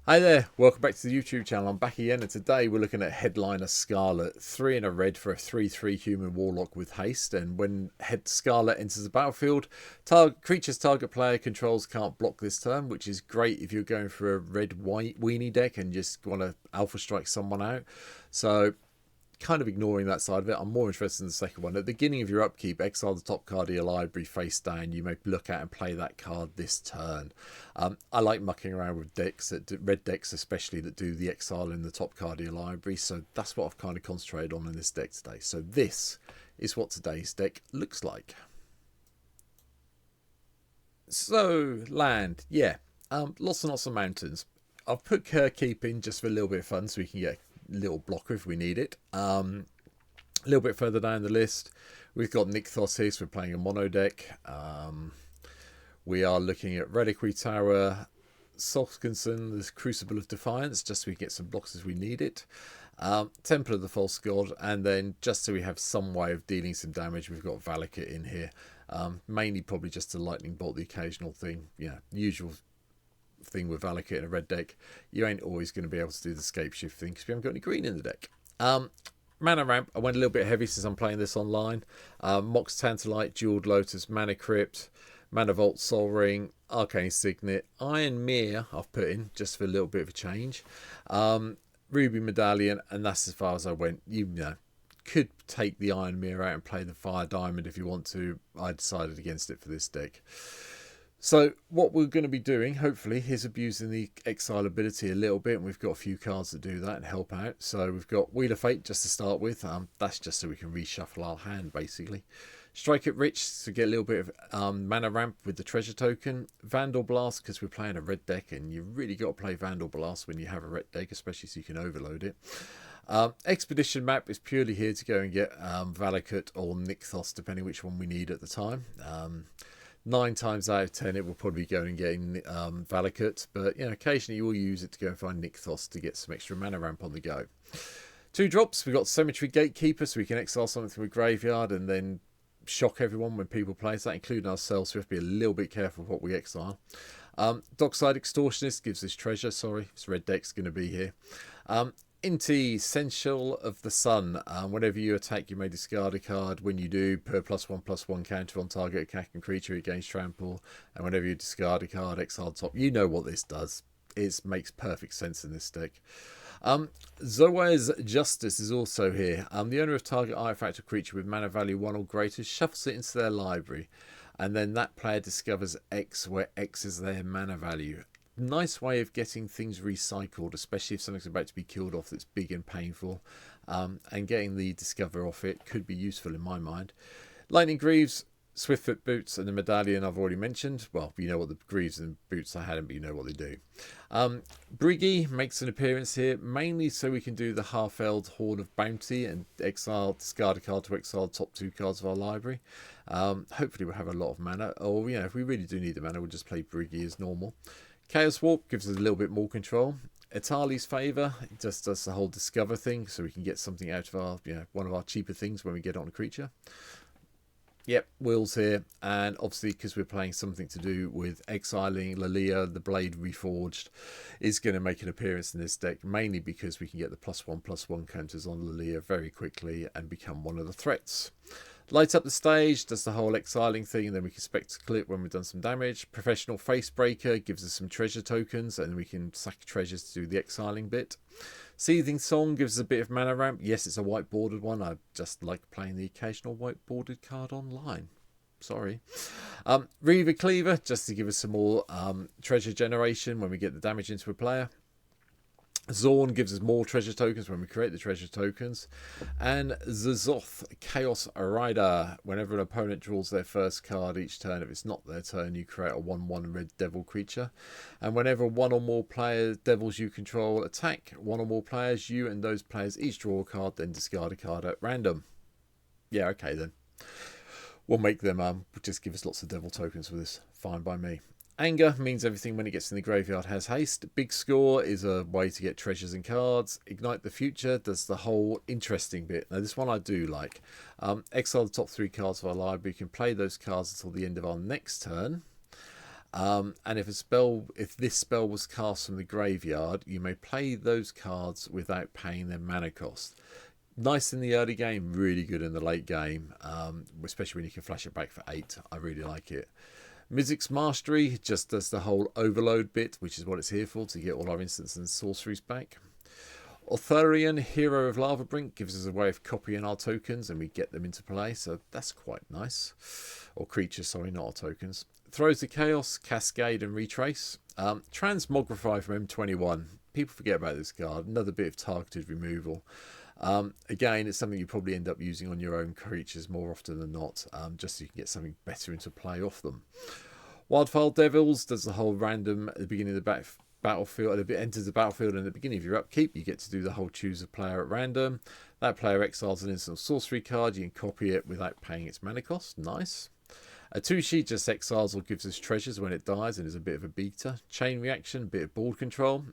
Hi there, welcome back to the YouTube channel. I'm back again, and today we're looking at headliner Scarlett. 3 and a red for a 3/3 human warlock with haste, and when Scarlett enters the battlefield, creature's target player controls can't block this turn, which is great if you're going for a red white weenie deck and just want to alpha strike someone out. So kind of ignoring that side of it, I'm more interested in the second one. At the beginning of your upkeep, exile the top card of your library face down. You may look at and play that card this turn. I like mucking around with decks, red decks especially, that do the exile in the top card of your library. So that's what I've kind of concentrated on in this deck today. So this is what today's deck looks like. So land, yeah, lots and lots of mountains. I've put Keep in just for a little bit of fun so we can get little blocker if we need it. A little bit further down the list, we've got Nykthos here, so we're playing a mono deck. We are looking at Reliquary Tower, Solskinson, the Crucible of Defiance, just so we get some blocks as we need it. Temple of the False God, and then just so we have some way of dealing some damage, we've got Valakut in here. Mainly probably just a lightning bolt, the occasional thing, usual thing with Valakut in a red deck. You ain't always going to be able to do the scape shift thing because we haven't got any green in the deck. Mana ramp, I went a little bit heavy since I'm playing this online. Mox Tantalite, Jeweled Lotus, Mana Crypt, Mana Vault, Sol Ring, Arcane Signet, Iron Mirror I've put in just for a little bit of a change. Ruby Medallion, and that's as far as I went. You know, could take the Iron Mirror out and play the Fire Diamond if you want to. I decided against it for this deck. So what we're going to be doing, hopefully, is abusing the exile ability a little bit, and we've got a few cards that do that and help out. So we've got Wheel of Fate just to start with. That's just so we can reshuffle our hand, basically. Strike It Rich to get a little bit of mana ramp with the treasure token. Vandal Blast, because we're playing a red deck, and you really got to play Vandal Blast when you have a red deck, especially so you can overload it. Expedition Map is purely here to go and get Valakut or Nykthos, depending which one we need at the time. 9 times out of 10 it will probably go and getting Valakut, but occasionally you will use it to go and find Nykthos to get some extra mana ramp on the go. 2 drops, we've got Cemetery Gatekeeper, so we can exile something from a graveyard and then shock everyone when people play that, including ourselves, so we have to be a little bit careful of what we exile. Dockside Extortionist gives us treasure, sorry, this red deck's going to be here. Inti, Essential of the Sun. Whenever you attack, you may discard a card. When you do, per +1/+1 counter on target attacking creature, it gains trample. And whenever you discard a card, exile top. You know what this does. It makes perfect sense in this deck. Zoa's Justice is also here. The owner of target artifact or creature with mana value 1 or greater shuffles it into their library. And then that player discovers X, where X is their mana value. Nice way of getting things recycled, especially if something's about to be killed off that's big and painful, and getting the discover off it could be useful in my mind. Lightning Greaves, Swiftfoot Boots, and the Medallion I've already mentioned. Well, you know what the Greaves and Boots I had, but you know what they do. Briggy makes an appearance here, mainly so we can do the Half-Eld Horn of Bounty and discard a card to exile the top 2 cards of our library. Hopefully we'll have a lot of mana, or if we really do need the mana, we'll just play Briggy as normal. Chaos Warp gives us a little bit more control. Etali's Favour just does the whole discover thing, so we can get something out of our, one of our cheaper things when we get on a creature. Yep, Will's here, and obviously because we're playing something to do with exiling Lalia, the Blade Reforged is going to make an appearance in this deck, mainly because we can get the +1/+1 counters on Lalia very quickly and become one of the threats. Light Up the Stage does the whole exiling thing, and then we can spectacle it when we've done some damage. Professional Facebreaker gives us some treasure tokens, and we can sack treasures to do the exiling bit. Seething Song gives us a bit of mana ramp. Yes, it's a white bordered one. I just like playing the occasional white bordered card online. Sorry. Reaver Cleaver, just to give us some more treasure generation when we get the damage into a player. Zorn gives us more treasure tokens when we create the treasure tokens. And Zazoth, Chaos Rider. Whenever an opponent draws their first card each turn, if it's not their turn, you create a 1/1 red devil creature. And whenever one or more devils you control attack one or more players, you and those players each draw a card, then discard a card at random. Yeah, okay then. We'll make them just give us lots of devil tokens for this. Fine by me. Anger means everything when it gets in the graveyard has haste. Big Score is a way to get treasures and cards. Ignite the Future does the whole interesting bit. Now this one I do like. Exile the top 3 cards of our library. You can play those cards until the end of our next turn. And if this spell was cast from the graveyard, you may play those cards without paying their mana cost. Nice in the early game, really good in the late game, especially when you can flash it back for 8. I really like it. Mizzix's Mastery just does the whole overload bit, which is what it's here for, to get all our instants and sorceries back. Arthurian, Hero of Lavabrink, gives us a way of copying our tokens and we get them into play, so that's quite nice. Or creatures, sorry, not our tokens. Throws the Chaos, Cascade and Retrace. Transmogrify from M21. People forget about this card. Another bit of targeted removal. Again, it's something you probably end up using on your own creatures more often than not, just so you can get something better into play off them. Wildfire Devils does the whole random at the beginning of the battlefield. It enters the battlefield, and at the beginning of your upkeep, you get to do the whole choose a player at random. That player exiles an instant sorcery card. You can copy it without paying its mana cost. Nice. A 2-sheet just exiles or gives us treasures when it dies and is a bit of a beater. Chain reaction, a bit of board control.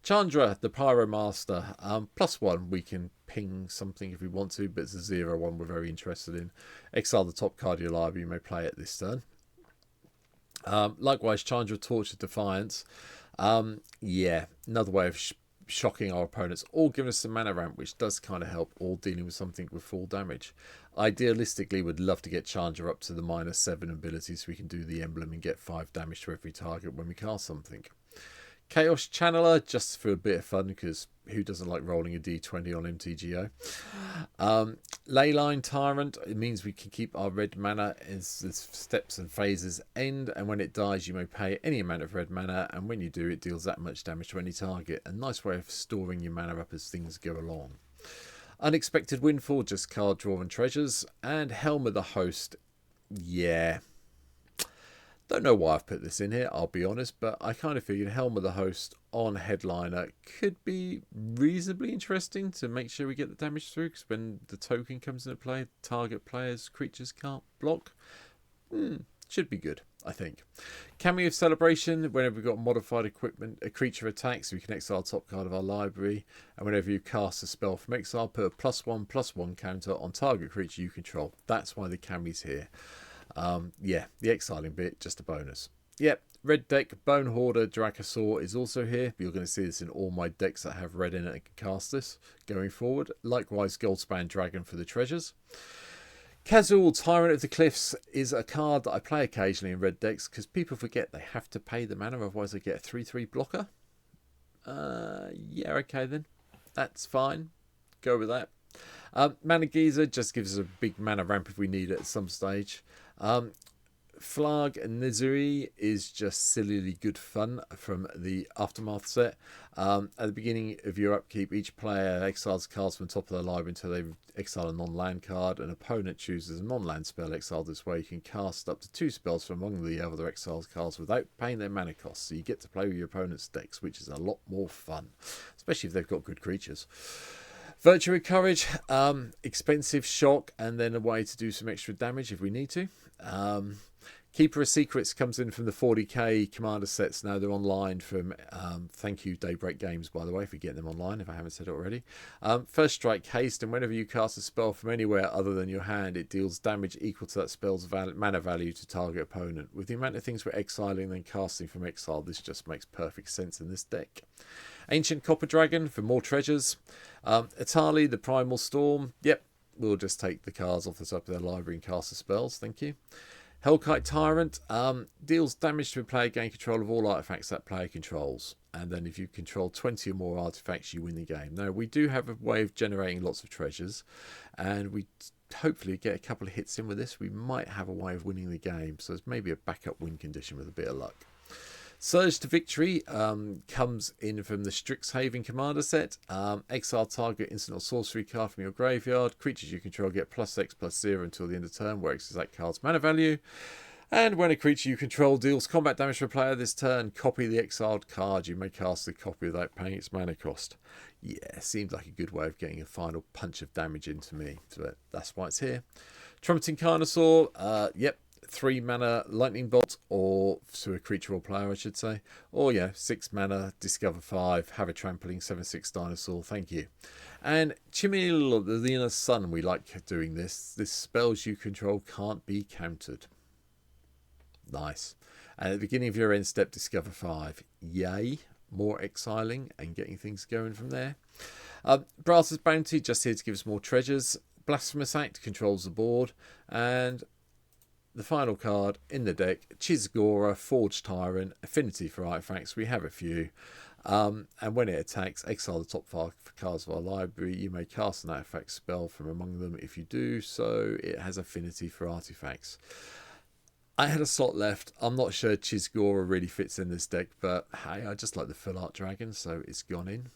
Chandra, the Pyromaster, +1, we can ping something if we want to, but it's a 0-1 we're very interested in. Exile the top card of your library, you may play it this turn. Likewise, Chandra, Torch of Defiance. Yeah, another way of shocking our opponents, or giving us some mana ramp, which does kind of help, or dealing with something with full damage. Idealistically, would love to get Chandra up to the -7 ability so we can do the emblem and get 5 damage to every target when we cast something. Chaos Channeler, just for a bit of fun, because who doesn't like rolling a d20 on MTGO? Leyline Tyrant, it means we can keep our red mana as the steps and phases end, and when it dies you may pay any amount of red mana, and when you do it deals that much damage to any target. A nice way of storing your mana up as things go along. Unexpected Windfall, just card draw and treasures. And Helm of the Host, yeah. Don't know why I've put this in here, I'll be honest, but I kind of figured Helm of the Host on Headliner could be reasonably interesting to make sure we get the damage through, because when the token comes into play, target players' creatures can't block. Should be good, I think. Cameo of Celebration, whenever we've got modified equipment, a creature attacks, we can exile top card of our library, and whenever you cast a spell from exile, put a +1/+1 counter on target creature you control. That's why the cameo's here. Yeah, the exiling bit, just a bonus. Yep, red deck, Bone Hoarder, Dracosaur is also here. You're going to see this in all my decks that have red in it and can cast this going forward. Likewise, Goldspan Dragon for the treasures. Kazul, Tyrant of the Cliffs, is a card that I play occasionally in red decks because people forget they have to pay the mana, otherwise they get a 3/3 blocker. Yeah, okay then. That's fine. Go with that. Mana Geyser just gives us a big mana ramp if we need it at some stage. Flag Nizuri is just sillily good fun from the Aftermath set. At the beginning of your upkeep, each player exiles cards from the top of their library until they exile a non-land card. An opponent chooses a non-land spell exiled this way. You can cast up to 2 spells from among the other exiled cards without paying their mana costs. So you get to play with your opponent's decks, which is a lot more fun, especially if they've got good creatures. Virtue of Courage, expensive shock, and then a way to do some extra damage if we need to. Keeper of Secrets comes in from the 40k commander sets. Now they're online from, thank you Daybreak Games, by the way, for getting them online, if I haven't said it already. First Strike Haste, and whenever you cast a spell from anywhere other than your hand, it deals damage equal to that spell's mana value to target opponent. With the amount of things we're exiling and casting from exile, this just makes perfect sense in this deck. Ancient Copper Dragon for more treasures. Atali, the Primal Storm. Yep, we'll just take the cards off the top of their library and cast the spells. Thank you. Hellkite Tyrant deals damage to a player, gain control of all artifacts that player controls. And then if you control 20 or more artifacts, you win the game. Now, we do have a way of generating lots of treasures. And we hopefully get a couple of hits in with this. We might have a way of winning the game. So it's maybe a backup win condition with a bit of luck. Surge to Victory comes in from the Strixhaven Commander set. Exile target instant or sorcery card from your graveyard. Creatures you control get +X/+0 until the end of turn, where X is that card's mana value. And when a creature you control deals combat damage to a player this turn, copy the exiled card. You may cast the copy without paying its mana cost. Yeah, seems like a good way of getting a final punch of damage into me. So that's why it's here. Trumpeting Carnosaur, yep. 3 mana lightning bolt, or to a creature or player I should say, or yeah, 6 mana discover 5, have a trampling 7/6 dinosaur, thank you. And Chimil, the Inner Sun, we like doing this. This spells you control can't be countered. Nice. And at the beginning of your end step, discover 5. Yay! More exiling and getting things going from there. Brass's Bounty, just here to give us more treasures. Blasphemous Act controls the board. And the final card in the deck, Chisgora, Forged Tyrant, Affinity for Artifacts. We have a few. And when it attacks, exile the top 5 cards of our library. You may cast an artifact spell from among them. If you do so, it has affinity for artifacts. I had a slot left. I'm not sure Chisgora really fits in this deck, but hey, I just like the full art dragon, so it's gone in.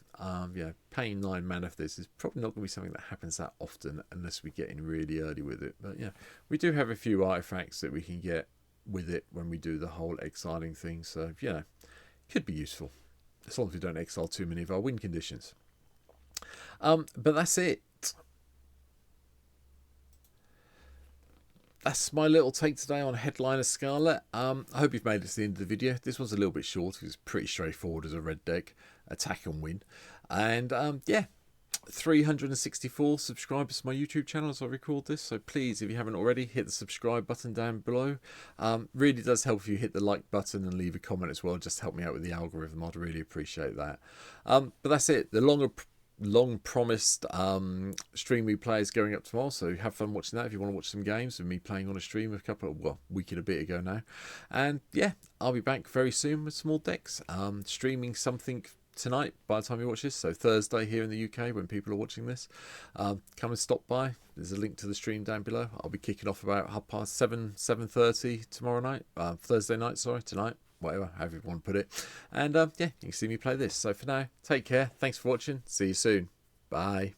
Yeah, paying 9 mana for this is probably not going to be something that happens that often unless we get in really early with it. But yeah, we do have a few artifacts that we can get with it when we do the whole exiling thing, so you know, could be useful as long as we don't exile too many of our win conditions. But that's it. That's my little take today on Headliner Scarlett. I hope you've made it to the end of the video. This one's a little bit short. It's pretty straightforward as a red deck. Attack and win. And yeah, 364 subscribers to my YouTube channel as I record this. So please, if you haven't already, hit the subscribe button down below. Really does help if you hit the like button and leave a comment as well. Just help me out with the algorithm. I'd really appreciate that. But that's it. The long promised stream replay is going up tomorrow, so have fun watching that if you want to watch some games with me playing on a stream a week and a bit ago now. And yeah, I'll be back very soon with some more decks, streaming something tonight by the time you watch this, so Thursday here in the UK when people are watching this. Come and stop by. There's a link to the stream down below. I'll be kicking off about 7:30 tomorrow night, Thursday night, sorry, tonight, whatever, however you want to put it. And yeah, you can see me play this. So for now, take care. Thanks for watching. See you soon. Bye.